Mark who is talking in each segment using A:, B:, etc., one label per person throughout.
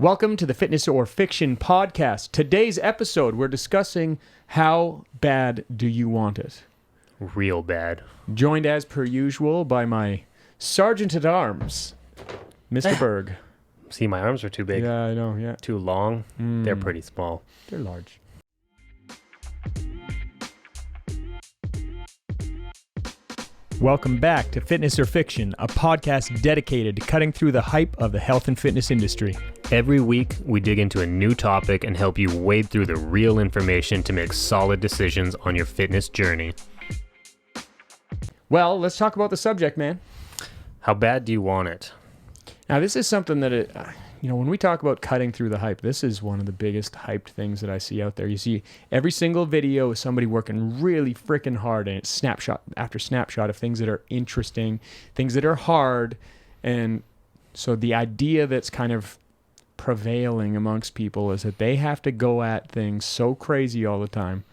A: Welcome to the Fitness or Fiction podcast. Today's episode, we're discussing how bad do you want it?
B: Real bad.
A: Joined as per usual by my Sergeant at Arms, Mr. Berge.
B: See, my arms are too big.
A: Yeah, I know, yeah.
B: Too long. They're pretty small.
A: They're large. Welcome back to Fitness or Fiction, a podcast dedicated to cutting through the hype of the health and fitness industry.
B: Every week, we dig into a new topic and help you wade through the real information to make solid decisions on your fitness journey.
A: Well, let's talk about the subject, man.
B: How bad do you want it?
A: Now, this is something that, when we talk about cutting through the hype, this is one of the biggest hyped things that I see out there. You see every single video is somebody working really freaking hard, and it's snapshot after snapshot of things that are interesting, things that are hard. And so the idea that's kind of prevailing amongst people is that they have to go at things so crazy all the time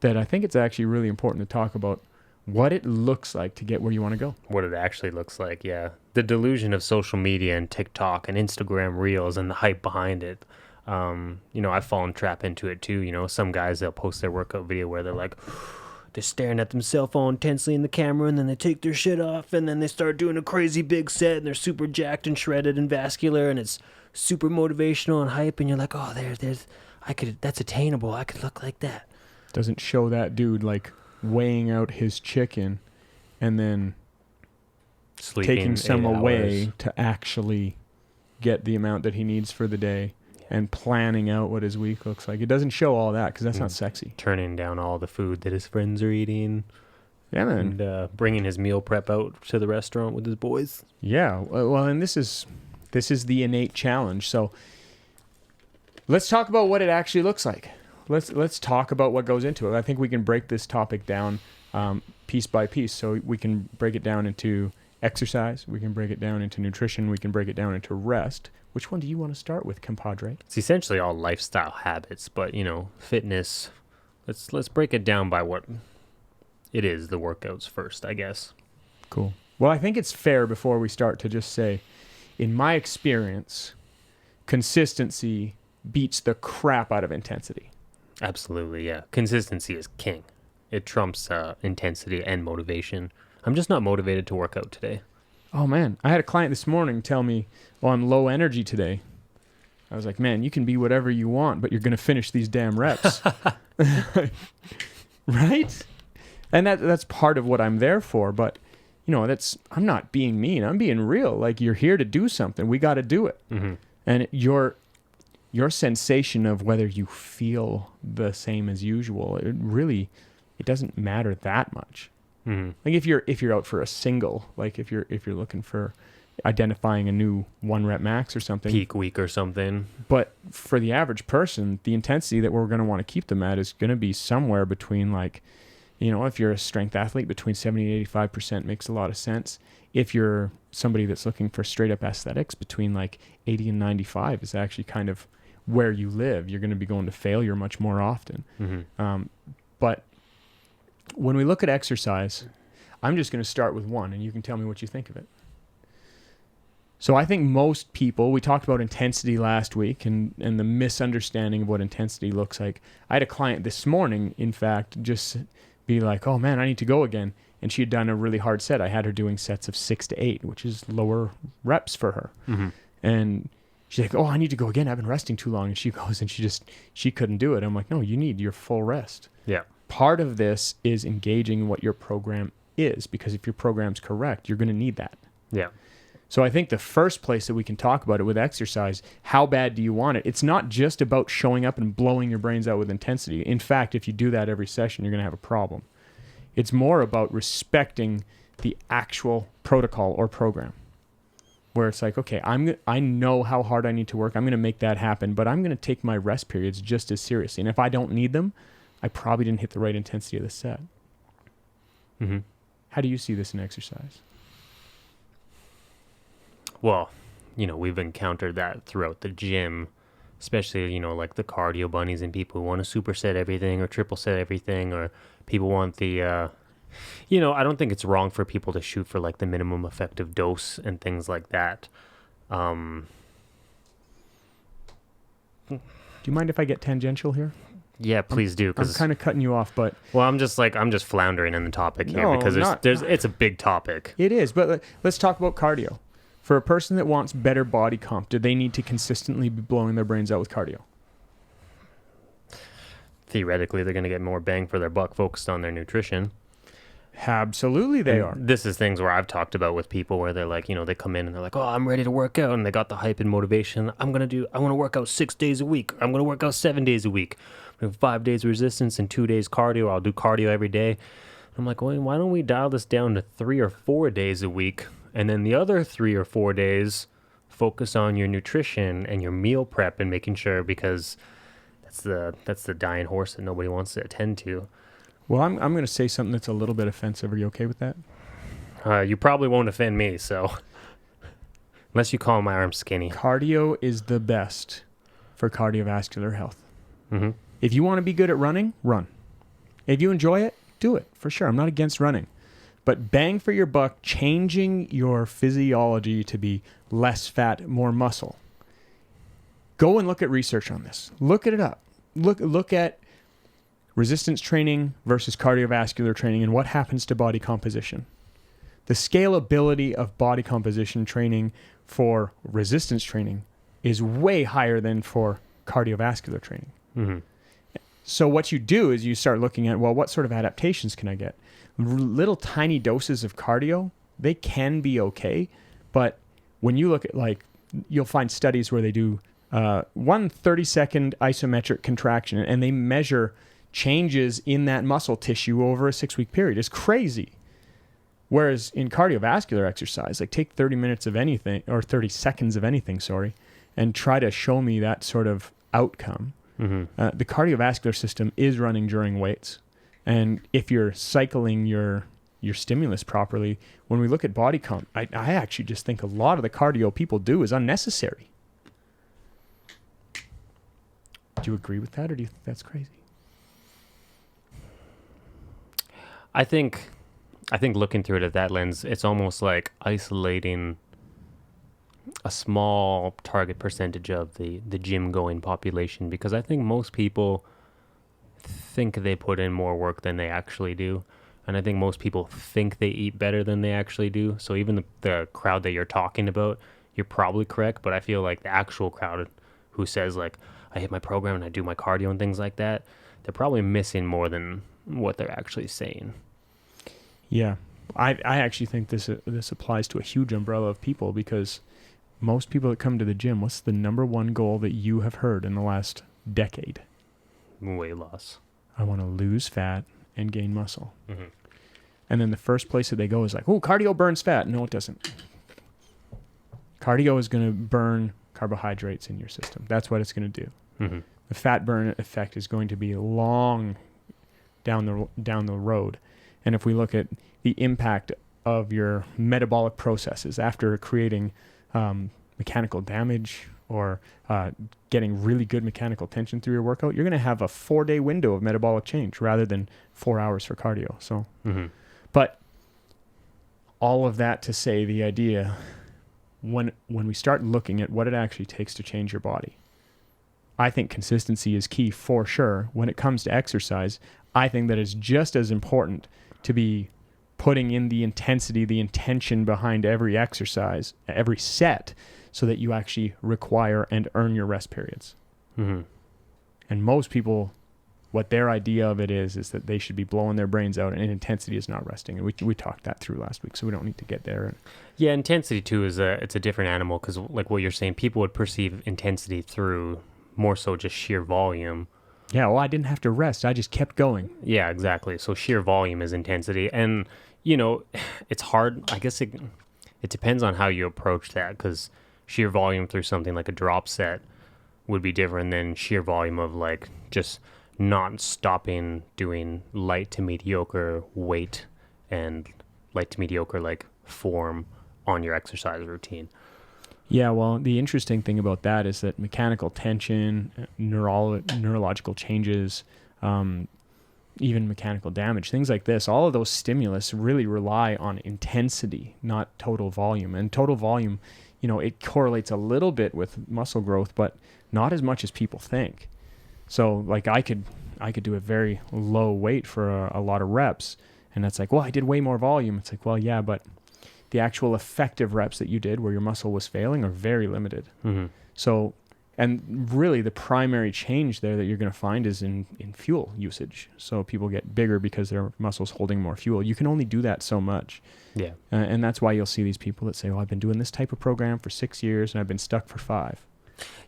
A: that I think it's actually really important to talk about what it looks like to get where you want to go.
B: What it actually looks like, yeah. The delusion of social media and TikTok and Instagram Reels and the hype behind it. I've fallen trap into it too. Some guys, they'll post their workout video where they're like, they're staring at their cell phone intensely in the camera, and then they take their shit off, and then they start doing a crazy big set, and they're super jacked and shredded and vascular, and it's super motivational and hype, and you're like, oh, that's attainable. I could look like that.
A: Doesn't show that dude like weighing out his chicken and then
B: Sleeping
A: taking some
B: 8
A: away
B: hours.
A: to actually get the amount that he needs for the day and planning out what his week looks like. It doesn't show all that because that's not sexy.
B: Turning down all the food that his friends are eating.
A: Yeah, man.
B: And bringing his meal prep out to the restaurant with his boys.
A: Yeah. Well, and this is the innate challenge. So let's talk about what it actually looks like. Let's talk about what goes into it. I think we can break this topic down piece by piece. So we can break it down into exercise. We can break it down into nutrition. We can break it down into rest. Which one do you want to start with, compadre?
B: It's essentially all lifestyle habits, but fitness. Let's break it down by what it is. The workouts first, I guess.
A: Cool. Well, I think it's fair before we start to just say, in my experience, consistency beats the crap out of intensity.
B: Absolutely, yeah. Consistency is king. It trumps intensity and motivation. I'm just not motivated to work out today.
A: Oh, man. I had a client this morning tell me, well, I'm low energy today. I was like, man, you can be whatever you want, but you're going to finish these damn reps. Right? And that's part of what I'm there for. But, I'm not being mean. I'm being real. Like, you're here to do something. We got to do it. Mm-hmm. And your sensation of whether you feel the same as usual, it doesn't matter that much. Mm-hmm. Like if you're out for a single, like if you're looking for identifying a new 1 rep max or something,
B: peak week or something.
A: But for the average person, the intensity that we're going to want to keep them at is going to be somewhere between if you're a strength athlete, between 70 and 85% makes a lot of sense. If you're somebody that's looking for straight up aesthetics, between 80 and 95 is actually kind of where you live. You're going to be going to failure much more often. Mm-hmm. But when we look at exercise, I'm just going to start with one, and you can tell me what you think of it. So I think most people, we talked about intensity last week and the misunderstanding of what intensity looks like. I had a client this morning, in fact, just be like, oh man, I need to go again. And she had done a really hard set. I had her doing sets of 6 to 8, which is lower reps for her. Mm-hmm. And she's like, oh, I need to go again. I've been resting too long. And she goes and she couldn't do it. I'm like, no, you need your full rest.
B: Yeah.
A: Part of this is engaging in what your program is, because if your program's correct, you're going to need that.
B: Yeah.
A: So I think the first place that we can talk about it with exercise, how bad do you want it? It's not just about showing up and blowing your brains out with intensity. In fact, if you do that every session, you're going to have a problem. It's more about respecting the actual protocol or program, where it's like, okay, I know how hard I need to work. I'm going to make that happen, but I'm going to take my rest periods just as seriously. And if I don't need them, I probably didn't hit the right intensity of the set. Mm-hmm. How do you see this in exercise?
B: Well, we've encountered that throughout the gym, especially, like the cardio bunnies and people who want to superset everything or triple set everything, or people want the, I don't think it's wrong for people to shoot for the minimum effective dose and things like that.
A: Do you mind if I get tangential here?
B: Yeah, please do.
A: I'm kind of cutting you off, but
B: I'm just floundering in the topic here because it's a big topic.
A: It is, but let's talk about cardio. For a person that wants better body comp, do they need to consistently be blowing their brains out with cardio?
B: Theoretically, they're going to get more bang for their buck focused on their nutrition.
A: Absolutely, they are.
B: This is things where I've talked about with people where they're like, they come in and they're like, oh, I'm ready to work out. And they got the hype and motivation. I want to work out 6 days a week. I'm going to work out 7 days a week. 5 days resistance and 2 days cardio. I'll do cardio every day. I'm like, well, why don't we dial this down to 3 or 4 days a week? And then the other 3 or 4 days, focus on your nutrition and your meal prep and making sure, because that's the dying horse that nobody wants to attend to.
A: Well, I'm going to say something that's a little bit offensive. Are you okay with that?
B: You probably won't offend me, so unless you call my arm skinny.
A: Cardio is the best for cardiovascular health.
B: Mm-hmm.
A: If you want to be good at running, run. If you enjoy it, do it, for sure. I'm not against running. But bang for your buck, changing your physiology to be less fat, more muscle. Go and look at research on this. Look it up. Look at resistance training versus cardiovascular training and what happens to body composition. The scalability of body composition training for resistance training is way higher than for cardiovascular training.
B: Mm-hmm.
A: So what you do is you start looking at, well, what sort of adaptations can I get? Little tiny doses of cardio, they can be okay. But when you look at, you'll find studies where they do 1 30-second isometric contraction and they measure changes in that muscle tissue over a 6-week period. It's crazy. Whereas in cardiovascular exercise, take 30 minutes of anything, or 30 seconds of anything, and try to show me that sort of outcome.
B: Mm-hmm.
A: The cardiovascular system is running during weights. And if you're cycling your stimulus properly, when we look at body comp, I actually just think a lot of the cardio people do is unnecessary. Do you agree with that, or do you think that's crazy?
B: I think looking through it at that lens, it's almost like isolating a small target percentage of the gym going population, because I think most people think they put in more work than they actually do, and I think most people think they eat better than they actually do. So even the crowd that you're talking about, you're probably correct, but I feel like the actual crowd who says I hit my program and I do my cardio and things like that, they're probably missing more than what they're actually saying.
A: Yeah, I actually think this applies to a huge umbrella of people, because most people that come to the gym, what's the number one goal that you have heard in the last decade?
B: Weight loss.
A: I want to lose fat and gain muscle.
B: Mm-hmm.
A: And then the first place that they go is cardio burns fat. No, it doesn't. Cardio is going to burn carbohydrates in your system. That's what it's going to do.
B: Mm-hmm.
A: The fat burn effect is going to be long down the road. And if we look at the impact of your metabolic processes after creating mechanical damage or getting really good mechanical tension through your workout, you're going to have a 4-day window of metabolic change rather than 4 hours for cardio. So,
B: mm-hmm.
A: But all of that to say, the idea, when we start looking at what it actually takes to change your body, I think consistency is key for sure. When it comes to exercise, I think that it's just as important to be putting in the intensity, the intention behind every exercise, every set, so that you actually require and earn your rest periods.
B: Mm-hmm.
A: And most people, what their idea of it is that they should be blowing their brains out, and intensity is not resting. And we talked that through last week, so we don't need to get there.
B: Yeah, intensity too it's a different animal, because like what you're saying, people would perceive intensity through more so just sheer volume.
A: Yeah, well, I didn't have to rest. I just kept going.
B: Yeah, exactly. So sheer volume is intensity. And, it's hard. I guess it depends on how you approach that, because sheer volume through something like a drop set would be different than sheer volume of just not stopping doing light to mediocre weight and light to mediocre form on your exercise routine.
A: Yeah, well, the interesting thing about that is that mechanical tension, neurological changes, even mechanical damage, things like this, all of those stimulus really rely on intensity, not total volume. And total volume, it correlates a little bit with muscle growth, but not as much as people think. So like I could do a very low weight for a lot of reps, and that's like, well, I did way more volume. It's like, well, yeah, but the actual effective reps that you did where your muscle was failing are very limited.
B: Mm-hmm.
A: So, and really the primary change there that you're going to find is in fuel usage. So people get bigger because their muscle's holding more fuel. You can only do that so much.
B: Yeah.
A: And that's why you'll see these people that say, well, I've been doing this type of program for 6 years and I've been stuck for 5.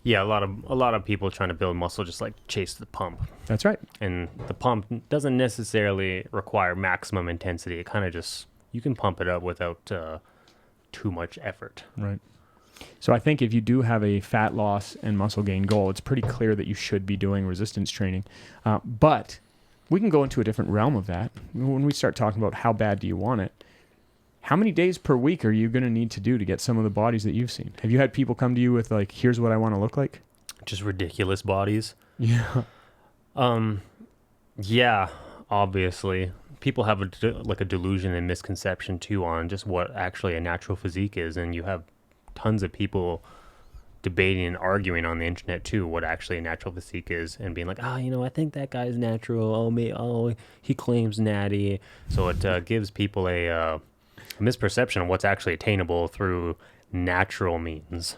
B: Yeah, a lot of people trying to build muscle just like chase the pump.
A: That's right.
B: And the pump doesn't necessarily require maximum intensity. It kind of just, you can pump it up without too much effort.
A: Right. So I think if you do have a fat loss and muscle gain goal, it's pretty clear that you should be doing resistance training. But we can go into a different realm of that. When we start talking about how bad do you want it, how many days per week are you going to need to do to get some of the bodies that you've seen? Have you had people come to you with like, here's what I want to look like?
B: Just ridiculous bodies.
A: Yeah.
B: Yeah, obviously. People have a delusion and misconception too on just what actually a natural physique is. And you have tons of people debating and arguing on the internet too what actually a natural physique is, and being like, I think that guy's natural. He claims natty. So it gives people a misperception of what's actually attainable through natural means.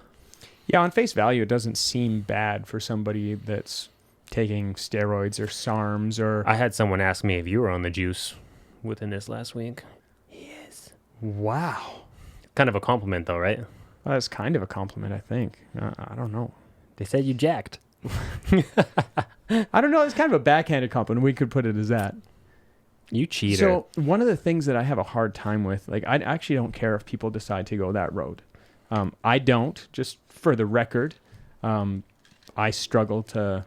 A: Yeah, on face value, it doesn't seem bad for somebody that's taking steroids or SARMs or...
B: I had someone ask me if you were on the juice within this last week.
A: Yes. Wow.
B: Kind of a compliment though, right?
A: Well, that's kind of a compliment, I think. I don't know.
B: They said you jacked.
A: I don't know. It's kind of a backhanded compliment. We could put it as that.
B: You cheater.
A: So one of the things that I have a hard time with, like, I actually don't care if people decide to go that road. I don't, just for the record. I struggle to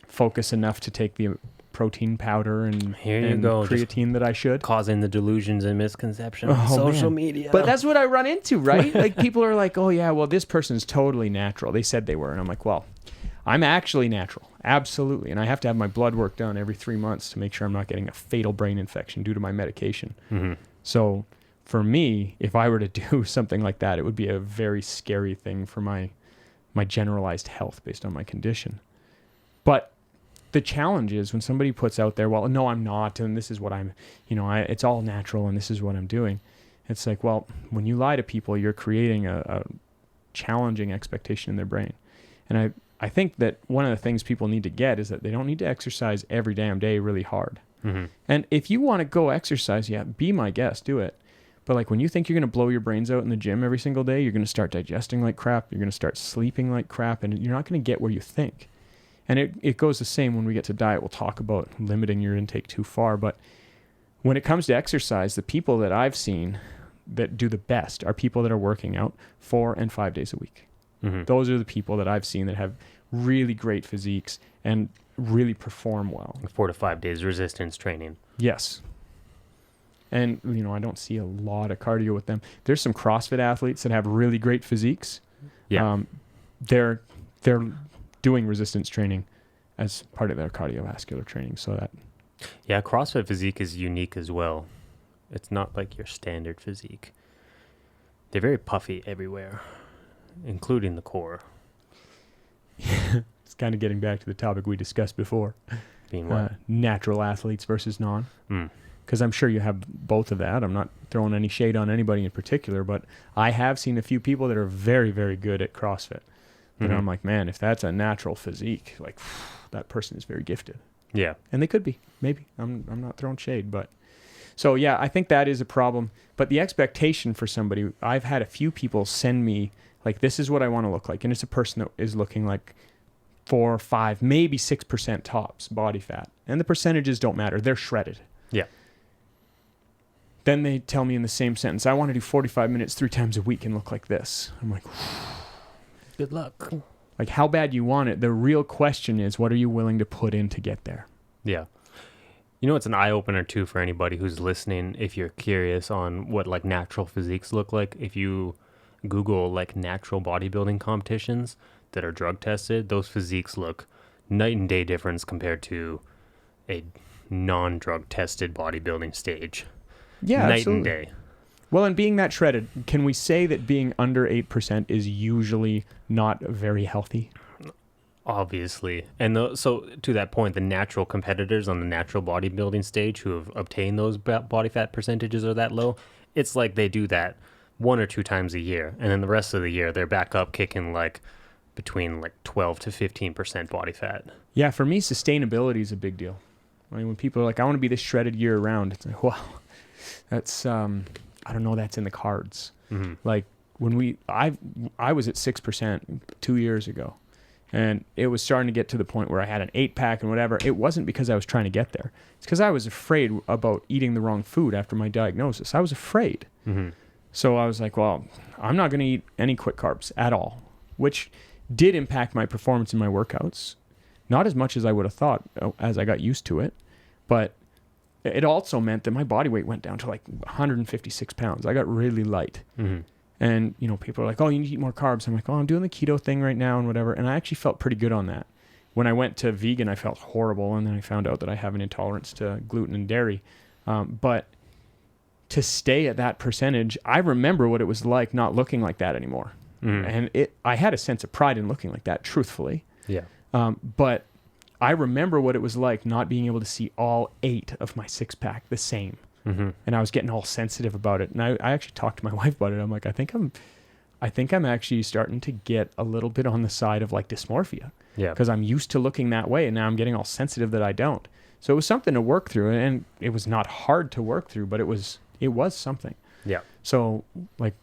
A: focus enough to take the protein powder and creatine that I should.
B: Causing the delusions and misconception on social media.
A: But that's what I run into, right? Like people are like, oh yeah, well this person's totally natural. They said they were. And I'm like, well, I'm actually natural. Absolutely. And I have to have my blood work done every 3 months to make sure I'm not getting a fatal brain infection due to my medication.
B: Mm-hmm.
A: So for me, if I were to do something like that, it would be a very scary thing for my generalized health based on my condition. But the challenge is when somebody puts out there, well, no, I'm not, and this is what I'm, it's all natural and this is what I'm doing. It's like, well, when you lie to people, you're creating a challenging expectation in their brain. And I think that one of the things people need to get is that they don't need to exercise every damn day really hard.
B: Mm-hmm.
A: And if you want to go exercise, yeah, be my guest, do it. But like when you think you're going to blow your brains out in the gym every single day, you're going to start digesting like crap, you're going to start sleeping like crap, and you're not going to get where you think. And it goes the same when we get to diet. We'll talk about limiting your intake too far. But when it comes to exercise, the people that I've seen that do the best are people that are working out 4 and 5 days a week.
B: Mm-hmm.
A: Those are the people that I've seen that have really great physiques and really perform well.
B: 4 to 5 days resistance training.
A: Yes. And, I don't see a lot of cardio with them. There's some CrossFit athletes that have really great physiques.
B: Yeah.
A: They're doing resistance training as part of their cardiovascular training. So that...
B: Yeah, CrossFit physique is unique as well. It's not like your standard physique. They're very puffy everywhere, including the core.
A: It's kind of getting back to the topic we discussed before.
B: Being what?
A: Natural athletes versus non.
B: Mm.
A: Because I'm sure you have both of that. I'm not throwing any shade on anybody in particular, but I have seen a few people that are very, very good at CrossFit. And I'm like, man, if that's a natural physique, like that person is very gifted.
B: Yeah.
A: And they could be, maybe. I'm not throwing shade, but so yeah, I think that is a problem. But the expectation for somebody, I've had a few people send me like, this is what I want to look like. And it's a person that is looking like 4, 5, maybe 6% tops body fat. And the percentages don't matter. They're shredded.
B: Yeah.
A: Then they tell me in the same sentence, I want to do 45 minutes 3 times a week and look like this. I'm like,
B: good luck.
A: Like how bad you want it. The real question is, what are you willing to put in to get there?
B: Yeah. It's an eye-opener too for anybody who's listening. If you're curious on what like natural physiques look like, if you Google like natural bodybuilding competitions that are drug tested, those physiques look night and day difference compared to a non-drug tested bodybuilding stage.
A: Yeah,
B: night
A: absolutely.
B: and day.
A: Well, and being that shredded, can we say that being under 8% is usually not very healthy?
B: Obviously. And so to that point, the natural competitors on the natural bodybuilding stage who have obtained those body fat percentages are that low, it's like they do that 1 or 2 times a year. And then the rest of the year, they're back up kicking like between like 12 to 15% body fat.
A: Yeah, for me, sustainability is a big deal. I mean, when people are like, I want to be this shredded year round, it's like, wow, that's, I don't know, that's in the cards.
B: Mm-hmm.
A: Like I was at 6% 2 years ago. And it was starting to get to the point where I had an 8-pack and whatever. It wasn't because I was trying to get there. It's because I was afraid about eating the wrong food after my diagnosis. I was afraid.
B: Mm-hmm.
A: So I was like, well, I'm not going to eat any quick carbs at all, which did impact my performance in my workouts. Not as much as I would have thought as I got used to it. But it also meant that my body weight went down to like 156 pounds. I got really light.
B: Mm-hmm.
A: And, you know, people are like, oh, you need to eat more carbs. I'm like, oh, I'm doing the keto thing right now and whatever. And I actually felt pretty good on that. When I went to vegan, I felt horrible. And then I found out that I have an intolerance to gluten and dairy. But to stay at that percentage, I remember what it was like not looking like that anymore. Mm. And I had a sense of pride in looking like that, truthfully.
B: Yeah.
A: But I remember what it was like not being able to see all 8 of my 6-pack the same. Mm-hmm. And I was getting all sensitive about it. And I actually talked to my wife about it. I'm like, I think I'm actually starting to get a little bit on the side of like dysmorphia.
B: Yeah.
A: Because I'm used to looking that way, and now I'm getting all sensitive that I don't. So it was something to work through, and it was not hard to work through, but it was something.
B: Yeah.
A: So like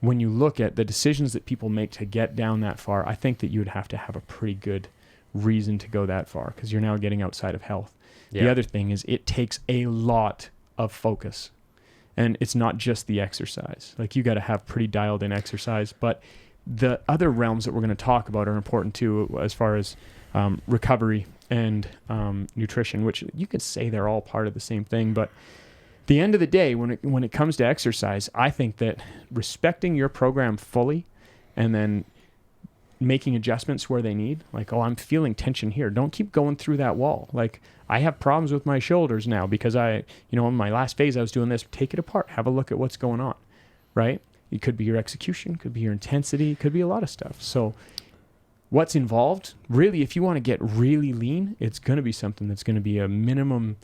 A: when you look at the decisions that people make to get down that far, I think that you would have to have a pretty good reason to go that far, because you're now getting outside of health. Yeah. The other thing is it takes a lot of focus, and it's not just the exercise. Like you got to have pretty dialed in exercise, but the other realms that we're going to talk about are important too, as far as recovery and nutrition, which you could say they're all part of the same thing. But the end of the day, when it comes to exercise, I think that respecting your program fully and then making adjustments where they need, like, oh, I'm feeling tension here. Don't keep going through that wall. Like, I have problems with my shoulders now because in my last phase, I was doing this. Take it apart. Have a look at what's going on, right? It could be your execution, could be your intensity, could be a lot of stuff. So what's involved? Really, if you want to get really lean, it's going to be something that's going to be a minimum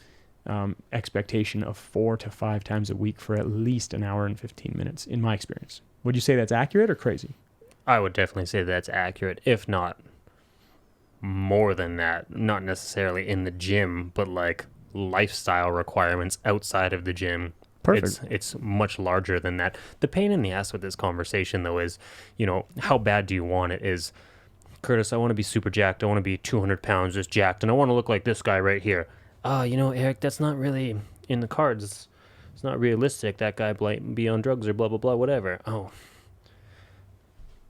A: expectation of 4 to 5 times a week for at least an hour and 15 minutes, in my experience. Would you say that's accurate or crazy?
B: I would definitely say that's accurate, if not more than that. Not necessarily in the gym, but like lifestyle requirements outside of the gym.
A: Perfect.
B: It's much larger than that. The pain in the ass with this conversation, though, is, how bad do you want it? Is, Curtis, I want to be super jacked. I want to be 200 pounds just jacked, and I want to look like this guy right here. Eric, that's not really in the cards. It's not realistic. That guy might be on drugs or blah, blah, blah, whatever. Oh.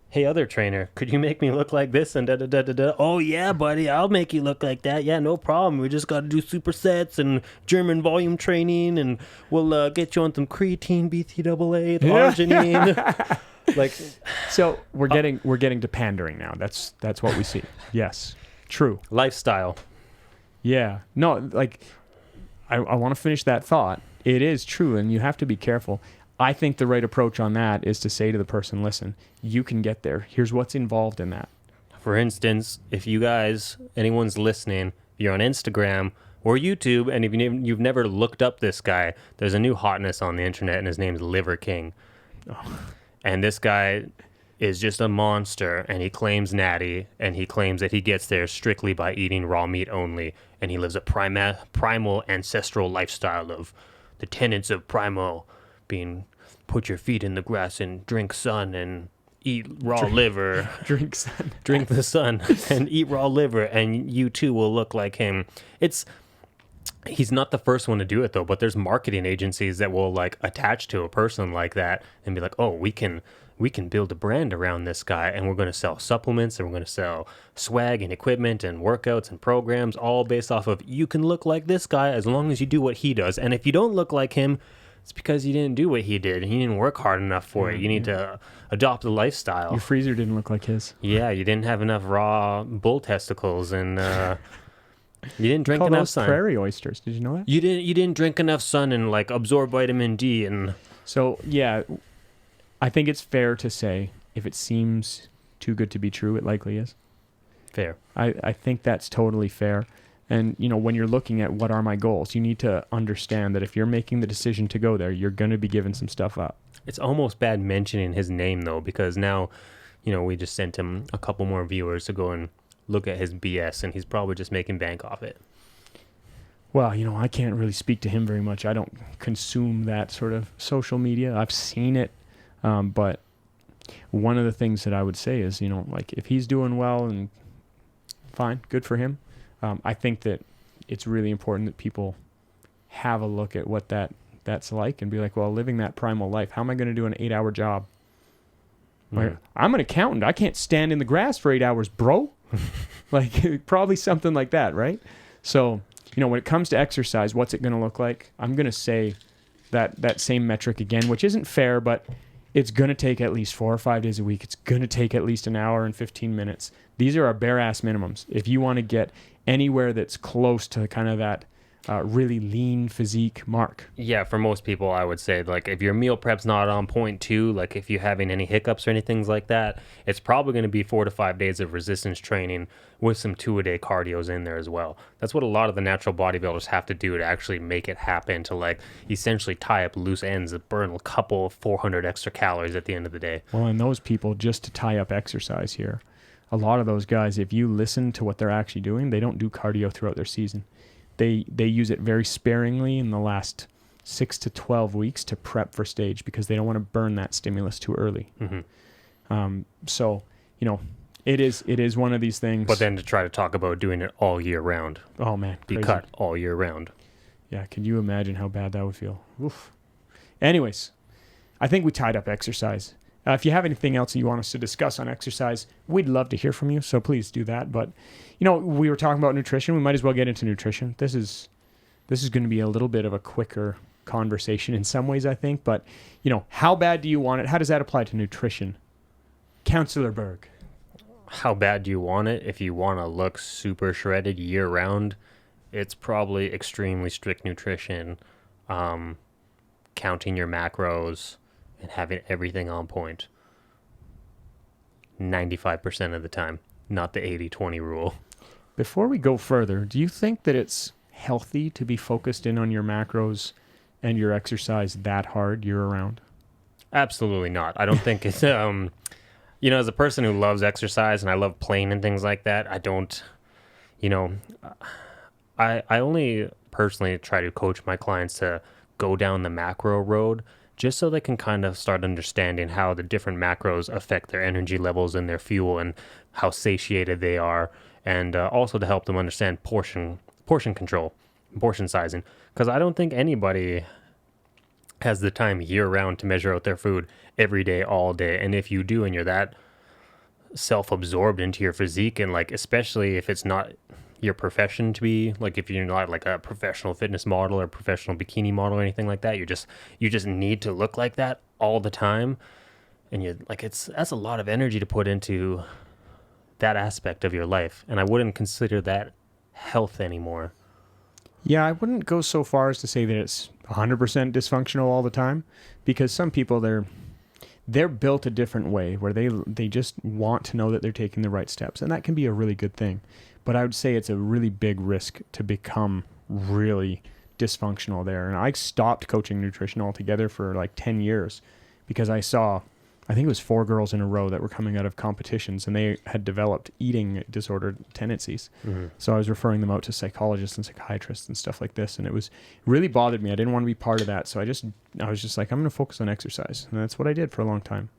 B: Hey, other trainer, could you make me look like this and da-da-da-da-da? Oh, yeah, buddy, I'll make you look like that. Yeah, no problem. We just got to do supersets and German volume training, and we'll get you on some creatine, BCAA, arginine. Like,
A: so we're getting to pandering now. That's what we see. Yes, true.
B: Lifestyle.
A: Yeah. No, like, I want to finish that thought. It is true, and you have to be careful. I think the right approach on that is to say to the person, listen, you can get there. Here's what's involved in that.
B: For instance, if you guys, anyone's listening, you're on Instagram or YouTube, and if you've never looked up this guy, there's a new hotness on the internet, and his name's Liver King. Oh. And this guy is just a monster, and he claims natty, and he claims that he gets there strictly by eating raw meat only, and he lives a primal ancestral lifestyle of the tenets of primal being put your feet in the grass and drink sun and eat raw liver.
A: Drink sun.
B: Drink the sun and eat raw liver, and you too will look like him. He's not the first one to do it, though, but there's marketing agencies that will like attach to a person like that and be like, oh, we can build a brand around this guy, and we're going to sell supplements, and we're going to sell swag and equipment and workouts and programs, all based off of you can look like this guy as long as you do what he does. And if you don't look like him, it's because you didn't do what he did. You didn't work hard enough for it. You need to adopt the lifestyle.
A: Your freezer didn't look like his.
B: Yeah, you didn't have enough raw bull testicles, and you didn't drink enough sun.
A: Prairie oysters. Did you know that?
B: You didn't drink enough sun and like absorb vitamin D. And
A: so yeah, I think it's fair to say if it seems too good to be true, it likely is.
B: Fair.
A: I think that's totally fair. And, when you're looking at what are my goals, you need to understand that if you're making the decision to go there, you're going to be giving some stuff up.
B: It's almost bad mentioning his name, though, because now, we just sent him a couple more viewers to go and look at his BS, and he's probably just making bank off it.
A: Well, I can't really speak to him very much. I don't consume that sort of social media. I've seen it. But one of the things that I would say is, like if he's doing well and fine, good for him. I think that it's really important that people have a look at what that's like and be like, well, living that primal life, how am I going to do an 8-hour job? I'm an accountant. I can't stand in the grass for 8 hours, bro. Like probably something like that, right? So, when it comes to exercise, what's it going to look like? I'm going to say that same metric again, which isn't fair, but it's going to take at least 4 or 5 days a week. It's going to take at least an hour and 15 minutes. These are our bare ass minimums. If you want to get anywhere that's close to kind of that really lean physique mark.
B: Yeah, for most people, I would say, like, if your meal prep's not on point too, like if you're having any hiccups or anything like that, it's probably going to be 4 to 5 days of resistance training with some 2-a-day cardios in there as well. That's what a lot of the natural bodybuilders have to do to actually make it happen, to like essentially tie up loose ends that burn a couple of 400 extra calories at the end of the day.
A: Well, and those people, just to tie up exercise here, a lot of those guys, if you listen to what they're actually doing, they don't do cardio throughout their season. They use it very sparingly in the last 6 to 12 weeks to prep for stage because they don't want to burn that stimulus too early. So, it is one of these things.
B: But then to try to talk about doing it all year round.
A: Oh, man.
B: Be
A: Crazy.
B: cut all year round.
A: Yeah, can you imagine how bad that would feel? Oof. Anyways, I think we tied up exercise. If you have anything else you want us to discuss on exercise, we'd love to hear from you, so please do that. But, we were talking about nutrition. We might as well get into nutrition. This is going to be a little bit of a quicker conversation in some ways, I think. But, how bad do you want it? How does that apply to nutrition? Counselor Berge.
B: How bad do you want it? If you want to look super shredded year round, it's probably extremely strict nutrition, counting your macros, and having everything on point 95% of the time, not the 80-20 rule.
A: Before we go further, do you think that it's healthy to be focused in on your macros and your exercise that hard year round?
B: Absolutely not. I don't think it's, as a person who loves exercise and I love playing and things like that, I don't, I only personally try to coach my clients to go down the macro road, just so they can kind of start understanding how the different macros affect their energy levels and their fuel and how satiated they are, and also to help them understand portion control, portion sizing, because I don't think anybody has the time year-round to measure out their food every day, all day, and if you do and you're that self-absorbed into your physique, and like especially if it's not your profession to be, like if you're not like a professional fitness model or professional bikini model or anything like that, you just need to look like that all the time, and you're like, that's a lot of energy to put into that aspect of your life, and I wouldn't consider that health anymore.
A: Yeah, I wouldn't go so far as to say that it's 100% dysfunctional all the time, because some people, they're built a different way where they just want to know that they're taking the right steps, and that can be a really good thing. But I would say it's a really big risk to become really dysfunctional there. And I stopped coaching nutrition altogether for like 10 years because I saw, I think it was 4 girls in a row that were coming out of competitions and they had developed eating disorder tendencies. So I was referring them out to psychologists and psychiatrists and stuff like this. And it really bothered me. I didn't want to be part of that. So I was just like, I'm going to focus on exercise. And that's what I did for a long time.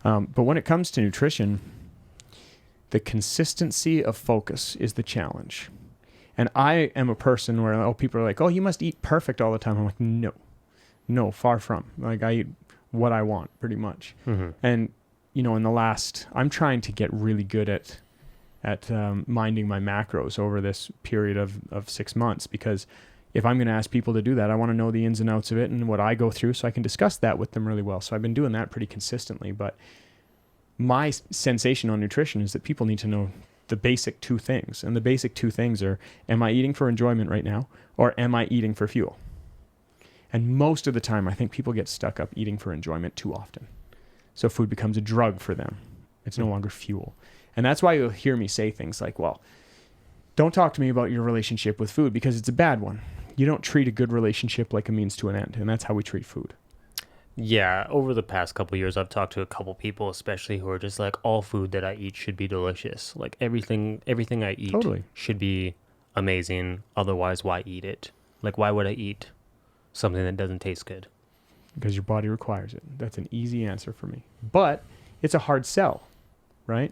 A: But when it comes to nutrition, the consistency of focus is the challenge. And I am a person where people are like, oh, you must eat perfect all the time. I'm like, no, far from. Like I eat what I want pretty much. And, in the last, I'm trying to get really good at minding my macros over this period of 6 months, because if I'm going to ask people to do that, I want to know the ins and outs of it and what I go through so I can discuss that with them really well. So I've been doing that pretty consistently, but my sensation on nutrition is that people need to know the basic 2 things. And the basic 2 things are, am I eating for enjoyment right now? Or am I eating for fuel? And most of the time, I think people get stuck up eating for enjoyment too often. So food becomes a drug for them. It's no longer fuel. And that's why you'll hear me say things like, well, don't talk to me about your relationship with food because it's a bad one. You don't treat a good relationship like a means to an end. And that's how we treat food.
B: Yeah, over the past couple of years, I've talked to a couple people, especially who are just like, all food that I eat should be delicious. Like everything I eat
A: Totally.
B: should be amazing. Otherwise, why eat it? Like, why would I eat something that doesn't taste good?
A: Because your body requires it. That's an easy answer for me. But it's a hard sell, right?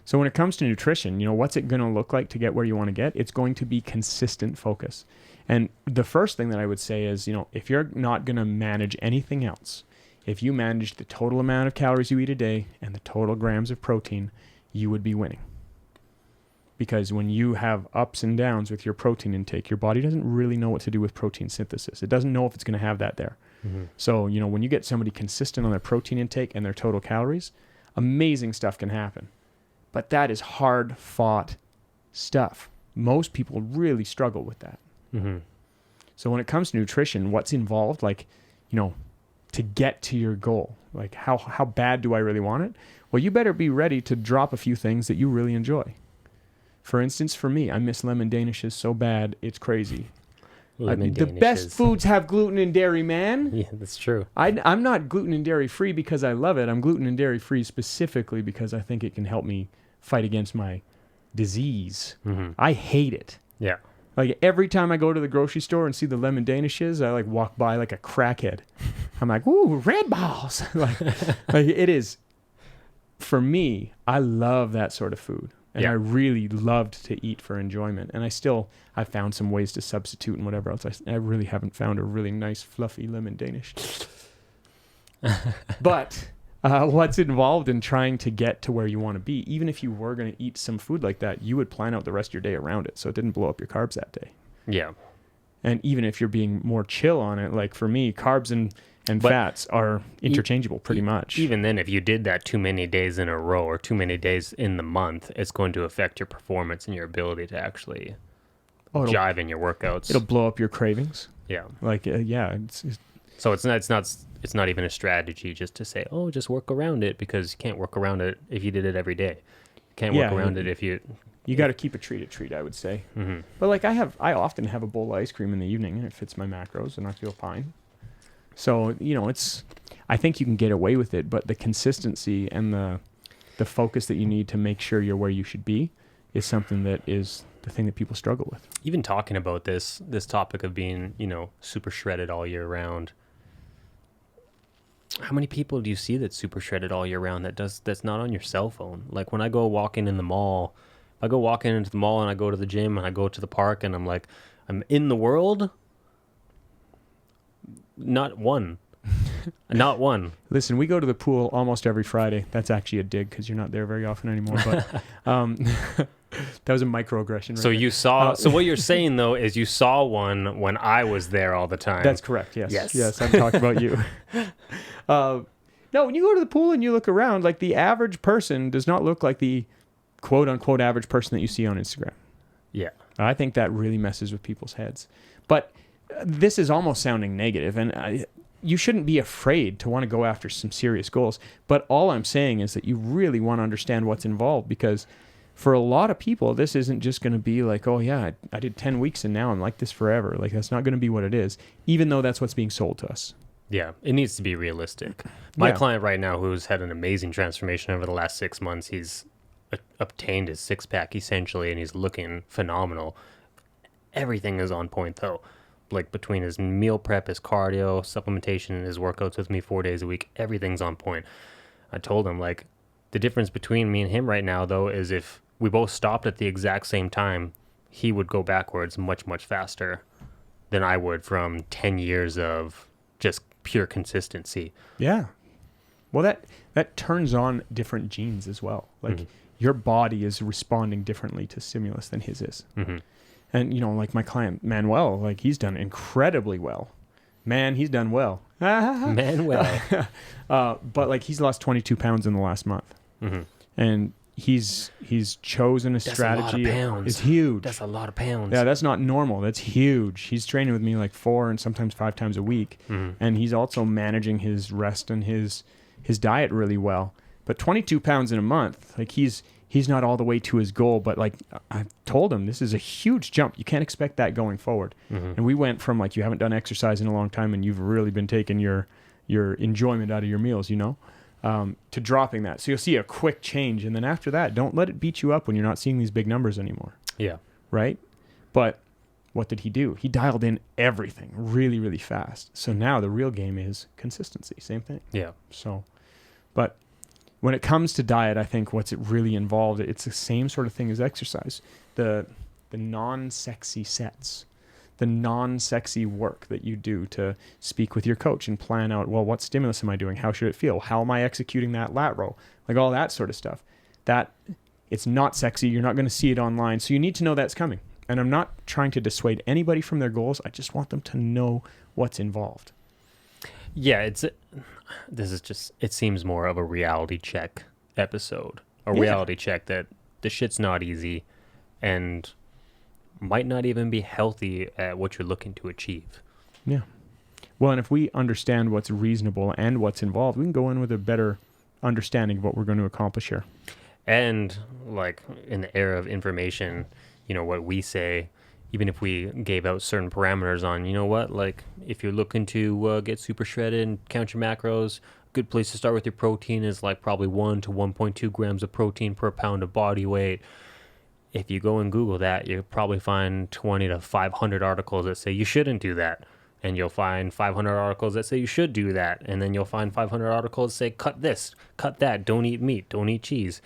A: So when it comes to nutrition, what's it going to look like to get where you want to get? It's going to be consistent focus. And the first thing that I would say is, if you're not going to manage anything else, if you manage the total amount of calories you eat a day and the total grams of protein, you would be winning. Because when you have ups and downs with your protein intake, your body doesn't really know what to do with protein synthesis. It doesn't know if it's going to have that there. Mm-hmm. So, when you get somebody consistent on their protein intake and their total calories, amazing stuff can happen. But that is hard fought stuff. Most people really struggle with that. Mm-hmm. So when it comes to nutrition, what's involved, to get to your goal? Like how bad do I really want it? Well, you better be ready to drop a few things that you really enjoy. For instance, for me, I miss lemon danishes so bad, it's crazy. The best foods have gluten and dairy, man.
B: Yeah, that's true.
A: I'm not gluten and dairy free because I love it. I'm gluten and dairy free specifically because I think it can help me fight against my disease. Mm-hmm. I hate it.
B: Yeah.
A: Like every time I go to the grocery store and see the lemon danishes, I walk by like a crackhead. I'm like, ooh, red balls. like it is. For me, I love that sort of food. And I really loved to eat for enjoyment. And I found some ways to substitute and whatever else. I really haven't found a really nice, fluffy lemon Danish. But what's involved in trying to get to where you want to be, even if you were going to eat some food like that, you would plan out the rest of your day around it so it didn't blow up your carbs that day.
B: Yeah.
A: And even if you're being more chill on it, like for me, carbs and fats are interchangeable pretty much.
B: Even then, if you did that too many days in a row or too many days in the month, it's going to affect your performance and your ability to actually jive in your workouts.
A: It'll blow up your cravings.
B: Yeah.
A: So
B: it's not even a strategy just to say, oh, just work around it, because you can't work around it if you did it every day. You can't work around it if you...
A: You got to keep a treat, I would say. Mm-hmm. But I often have a bowl of ice cream in the evening and it fits my macros and I feel fine. So, I think you can get away with it, but the consistency and the focus that you need to make sure you're where you should be is something that is the thing that people struggle with.
B: Even talking about this topic of being, super shredded all year round. How many people do you see that's super shredded all year round that's not on your cell phone? Like when I go walking in the mall, I go walking into the mall and I go to the gym and I go to the park and I'm like, I'm in the world. Not one. Not one.
A: Listen, we go to the pool almost every Friday. That's actually a dig because you're not there very often anymore. But that was a microaggression. Right
B: so
A: there.
B: You saw. So what you're saying though is you saw one when I was there all the time.
A: That's correct. Yes. I'm talking about you. No, when you go to the pool and you look around, like the average person does not look like the quote unquote average person that you see on Instagram.
B: Yeah.
A: I think that really messes with people's heads. But this is almost sounding negative, and you shouldn't be afraid to want to go after some serious goals. But all I'm saying is that you really want to understand what's involved, because for a lot of people, this isn't just going to be like, oh yeah, I did 10 weeks and now I'm like this forever. Like that's not going to be what it is, even though that's what's being sold to us.
B: Yeah, it needs to be realistic. My client right now, who's had an amazing transformation over the last 6 months, he's obtained his six-pack essentially, and he's looking phenomenal. Everything is on point though. Like between his meal prep, his cardio, supplementation, and his workouts with me 4 days a week, everything's on point. I told him, like, the difference between me and him right now, though, is if we both stopped at the exact same time, he would go backwards much, much faster than I would from 10 years of just pure consistency.
A: Yeah. Well, that turns on different genes as well. Like, your body is responding differently to stimulus than his is. Mm-hmm. And, like my client, Manuel, like he's done incredibly well. Man, he's done well.
B: Manuel.
A: But like he's lost 22 pounds in the last month. Mm-hmm. And he's chosen a strategy.
B: That's a lot of pounds.
A: It's huge.
B: That's a lot of pounds.
A: Yeah, that's not normal. That's huge. He's training with me like 4 and sometimes 5 times a week. Mm-hmm. And he's also managing his rest and his diet really well. But 22 pounds in a month, like he's he's not all the way to his goal, but like I told him, this is a huge jump. You can't expect that going forward. And we went from like, you haven't done exercise in a long time and you've really been taking your enjoyment out of your meals, to dropping that. So you'll see a quick change. And then after that, don't let it beat you up when you're not seeing these big numbers anymore.
B: Yeah.
A: Right? But what did he do? He dialed in everything really, really fast. So now the real game is consistency. Same thing.
B: Yeah.
A: So, but when it comes to diet, I think what's it really involved, it's the same sort of thing as exercise. The non-sexy sets, the non-sexy work that you do to speak with your coach and plan out, well, what stimulus am I doing? How should it feel? How am I executing that lat row? Like all that sort of stuff. That it's not sexy. You're not going to see it online. So you need to know that's coming. And I'm not trying to dissuade anybody from their goals. I just want them to know what's involved.
B: Yeah, it seems more of a reality check episode. Reality check that the shit's not easy and might not even be healthy at what you're looking to achieve.
A: Yeah. Well, and if we understand what's reasonable and what's involved, we can go in with a better understanding of what we're going to accomplish here.
B: And like in the era of information, what we say, even if we gave out certain parameters on, like if you're looking to get super shredded and count your macros, a good place to start with your protein is like probably 1 to 1.2 grams of protein per pound of body weight. If you go and Google that, you'll probably find 20 to 500 articles that say you shouldn't do that. And you'll find 500 articles that say you should do that. And then you'll find 500 articles that say cut this, cut that, don't eat meat, don't eat cheese.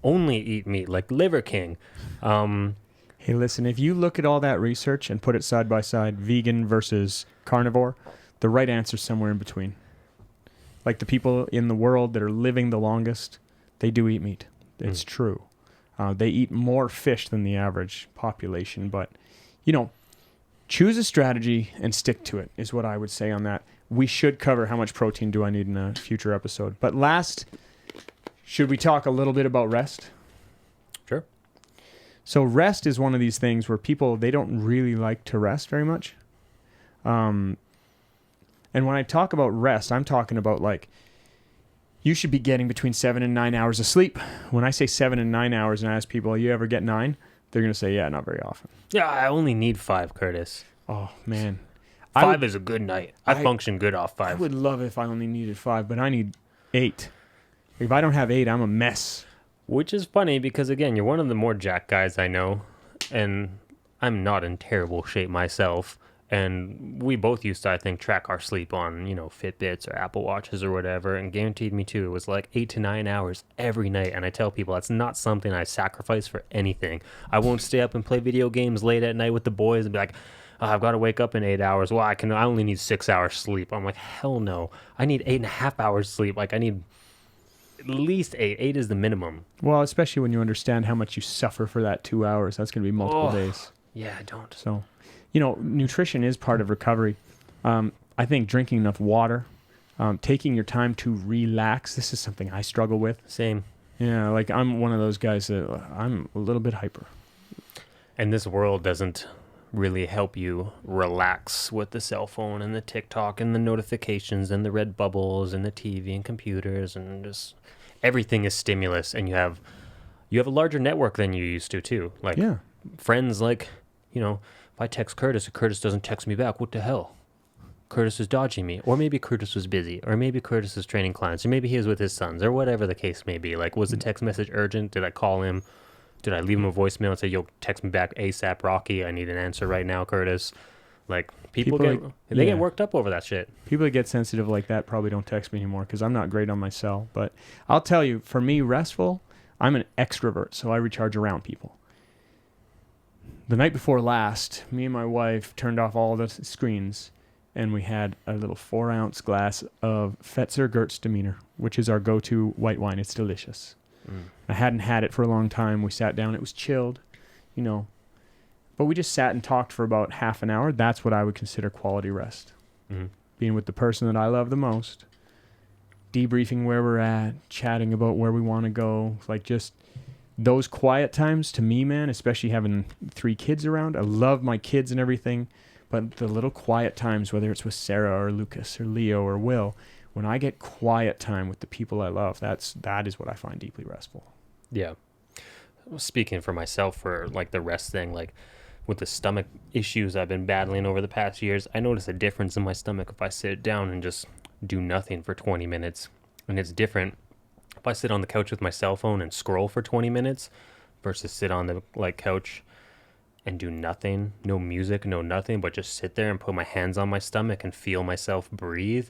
B: Only eat meat, like Liver King.
A: Hey, listen, if you look at all that research and put it side by side, vegan versus carnivore, the right answer is somewhere in between. Like the people in the world that are living the longest, they do eat meat. It's true. They eat more fish than the average population. But, choose a strategy and stick to it is what I would say on that. We should cover how much protein do I need in a future episode. But last, should we talk a little bit about rest?
B: Sure.
A: So rest is one of these things where people, they don't really like to rest very much. And when I talk about rest, I'm talking about like, you should be getting between 7 and 9 hours of sleep. When I say 7 and 9 hours and I ask people, you ever get 9? They're going to say, yeah, not very often.
B: Yeah, I only need 5, Curtis.
A: Oh, man.
B: 5 is a good night. I function good off 5.
A: I would love if I only needed 5, but I need 8. If I don't have 8, I'm a mess.
B: Which is funny because, again, you're one of the more jacked guys I know, and I'm not in terrible shape myself. And we both used to, I think, track our sleep on, Fitbits or Apple Watches or whatever, and guaranteed me too. It was like 8 to 9 hours every night. And I tell people that's not something I sacrifice for anything. I won't stay up and play video games late at night with the boys and be like, oh, I've got to wake up in 8 hours. Well, I only need 6 hours sleep. I'm like, hell no. I need 8.5 hours sleep. Like I need at least 8. 8 is the minimum.
A: Well, especially when you understand how much you suffer for that 2 hours. That's going to be multiple days.
B: Yeah, I don't.
A: So, nutrition is part of recovery. I think drinking enough water, taking your time to relax. This is something I struggle with.
B: Same.
A: Yeah, like I'm one of those guys that I'm a little bit hyper.
B: And this world doesn't really help you relax with the cell phone and the TikTok and the notifications and the red bubbles and the TV and computers and just everything is stimulus. And you have a larger network than you used to too. Like friends, like, if I text Curtis and Curtis doesn't text me back, what the hell? Curtis is dodging me. Or maybe Curtis was busy. Or maybe Curtis is training clients. Or maybe he was with his sons. Or whatever the case may be. Like, was the text message urgent? Did I call him? Did I leave him a voicemail and say, yo, text me back ASAP, Rocky? I need an answer right now, Curtis. Like, people get worked up over that shit.
A: People that get sensitive like that probably don't text me anymore because I'm not great on my cell. But I'll tell you, for me, restful, I'm an extrovert, so I recharge around people. The night before last, me and my wife turned off all the screens, and we had a little 4-ounce glass of Fetzer Gewürztraminer, which is our go-to white wine. It's delicious. I hadn't had it for a long time. We sat down. It was chilled, But we just sat and talked for about half an hour. That's what I would consider quality rest. Being with the person that I love the most, debriefing where we're at, chatting about where we want to go, like just... Those quiet times to me, man, especially having 3 kids around, I love my kids and everything, but the little quiet times, whether it's with Sarah or Lucas or Leo or Will, when I get quiet time with the people I love, that is what I find deeply restful.
B: Yeah. speaking for myself for like the rest thing, like with the stomach issues I've been battling over the past years, I notice a difference in my stomach if I sit down and just do nothing for 20 minutes. And it's different if I sit on the couch with my cell phone and scroll for 20 minutes versus sit on the like couch and do nothing, no music, no nothing, but just sit there and put my hands on my stomach and feel myself breathe.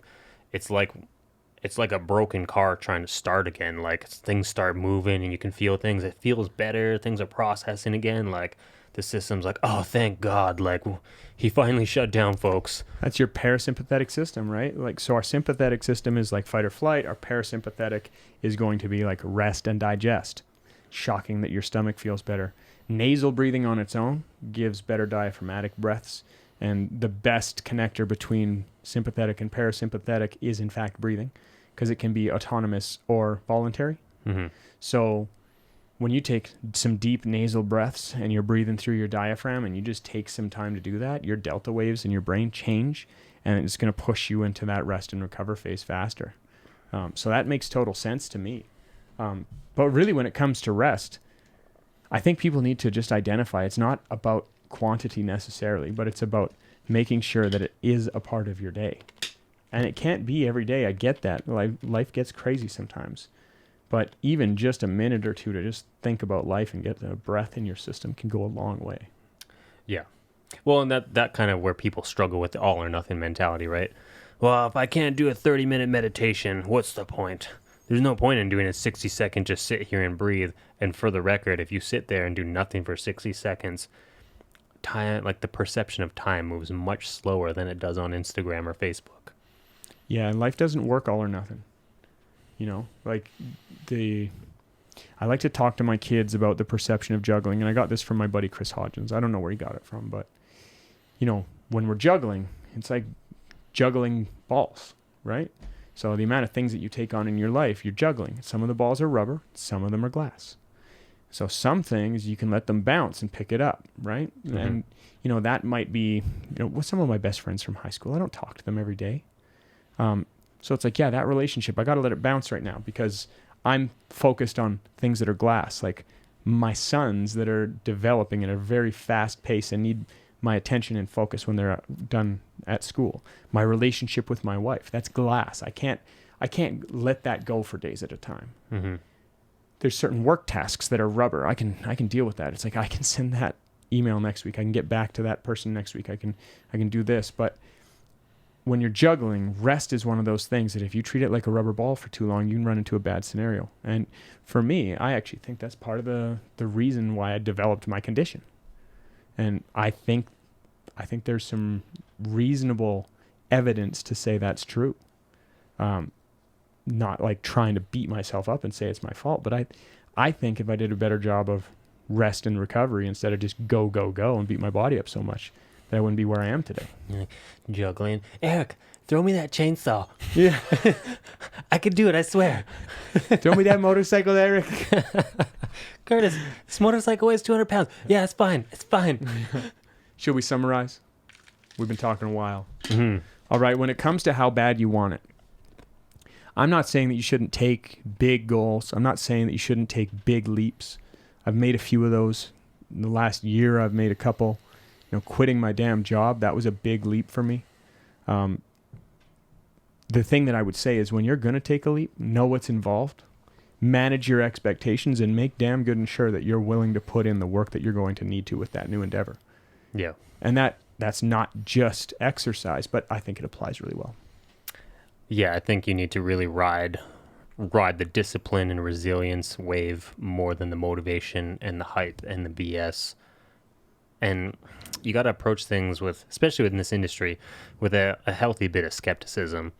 B: It's like a broken car trying to start again. Like things start moving and you can feel things. It feels better. Things are processing again. Like the system's like, oh, thank God. Like he finally shut down, folks.
A: That's your parasympathetic system, right? Like, so our sympathetic system is like fight or flight. Our parasympathetic is going to be like rest and digest. Shocking that your stomach feels better. Nasal breathing on its own gives better diaphragmatic breaths. And the best connector between sympathetic and parasympathetic is in fact breathing, because it can be autonomous or voluntary.
B: Mm-hmm.
A: So when you take some deep nasal breaths and you're breathing through your diaphragm and you just take some time to do that, your delta waves in your brain change and it's going to push you into that rest and recover phase faster. So that makes total sense to me. But really when it comes to rest, I think people need to just identify it's not about quantity necessarily, but it's about making sure that it is a part of your day. And it can't be every day. I get that. Life gets crazy sometimes. But even just a minute or two to just think about life and get the breath in your system can go a long way.
B: Yeah. Well, and that kind of where people struggle with the all or nothing mentality, right? Well, if I can't do a 30-minute meditation, what's the point? There's no point in doing a 60-second just sit here and breathe. And for the record, if you sit there and do nothing for 60 seconds, time, like the perception of time moves much slower than it does on Instagram or Facebook.
A: Yeah, and life doesn't work all or nothing. You know, like I like to talk to my kids about the perception of juggling, and I got this from my buddy Chris Hodgins. I don't know where he got it from, but you know, when we're juggling, it's like juggling balls, right? So the amount of things that you take on in your life, you're juggling. Some of the balls are rubber, some of them are glass. So some things you can let them bounce and pick it up, right? Mm-hmm. And you know, that might be, with some of my best friends from high school, I don't talk to them every day. So it's like, yeah, that relationship, I got to let it bounce right now because I'm focused on things that are glass, like my sons that are developing at a very fast pace and need my attention and focus when they're done at school. My relationship with my wife, that's glass. I can't let that go for days at a time.
B: Mm-hmm.
A: There's certain work tasks that are rubber. I can deal with that. It's like I can send that email next week. I can get back to that person next week. I can do this. But when you're juggling, rest is one of those things that if you treat it like a rubber ball for too long, you can run into a bad scenario. And for me, I actually think that's part of the reason why I developed my condition. And I think there's some reasonable evidence to say that's true. Not like trying to beat myself up and say it's my fault, but I think if I did a better job of rest and recovery instead of just go and beat my body up so much, that I wouldn't be where I am today.
B: Juggling. Eric, throw me that chainsaw.
A: Yeah.
B: I could do it, I swear.
A: Throw me that motorcycle, Eric.
B: Curtis, this motorcycle weighs 200 pounds. Yeah, it's fine. It's fine.
A: Should we summarize? We've been talking a while.
B: Mm-hmm.
A: All right, when it comes to how bad you want it, I'm not saying that you shouldn't take big goals. I'm not saying that you shouldn't take big leaps. I've made a few of those. In the last year, I've made a couple. Quitting my damn job, that was a big leap for me. The thing that I would say is when you're going to take a leap, know what's involved, manage your expectations, and make damn good and sure that you're willing to put in the work that you're going to need to with that new endeavor.
B: Yeah.
A: And that's not just exercise, but I think it applies really well.
B: Yeah, I think you need to really ride the discipline and resilience wave more than the motivation and the hype and the BS. And you got to approach things with, especially within this industry, with a healthy bit of skepticism,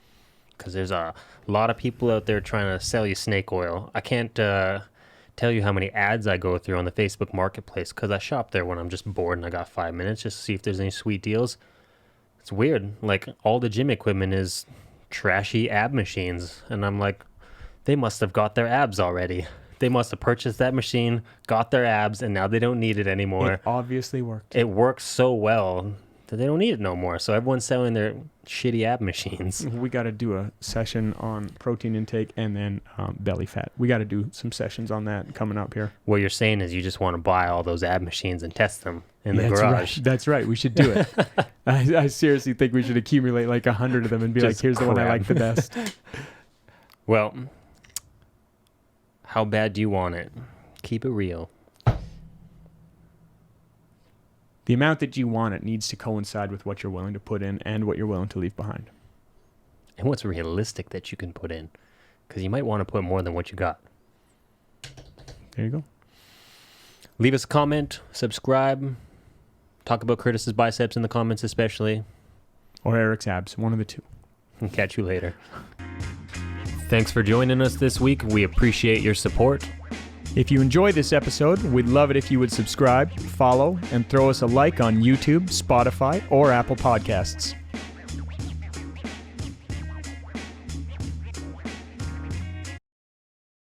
B: because there's a lot of people out there trying to sell you snake oil. I can't tell you how many ads I go through on the Facebook Marketplace because I shop there when I'm just bored and I got 5 minutes just to see if there's any sweet deals. It's weird. Like, all the gym equipment is trashy ab machines, and I'm like, they must have got their abs already. They must have purchased that machine, got their abs, and now they don't need it anymore.
A: It obviously worked.
B: It works so well. that they don't need it no more. So everyone's selling their shitty ab machines.
A: We got to do a session on protein intake and then belly fat. We got to do some sessions on that coming up here.
B: What you're saying is you just want to buy all those ab machines and test them in the
A: That's
B: garage.
A: Right. That's right. We should do it. I seriously think we should accumulate like 100 of them and be
B: Just
A: like, here's the one I like the best.
B: Well, how bad do you want it? Keep it real.
A: The amount that you want it needs to coincide with what you're willing to put in and what you're willing to leave behind.
B: And what's realistic that you can put in. Because you might want to put more than what you got.
A: There you go.
B: Leave us a comment, subscribe, talk about Curtis's biceps in the comments especially.
A: Or Eric's abs, one of the two.
B: And catch you later. Thanks for joining us this week. We appreciate your support.
A: If you enjoyed this episode, we'd love it if you would subscribe, follow, and throw us a like on YouTube, Spotify, or Apple Podcasts.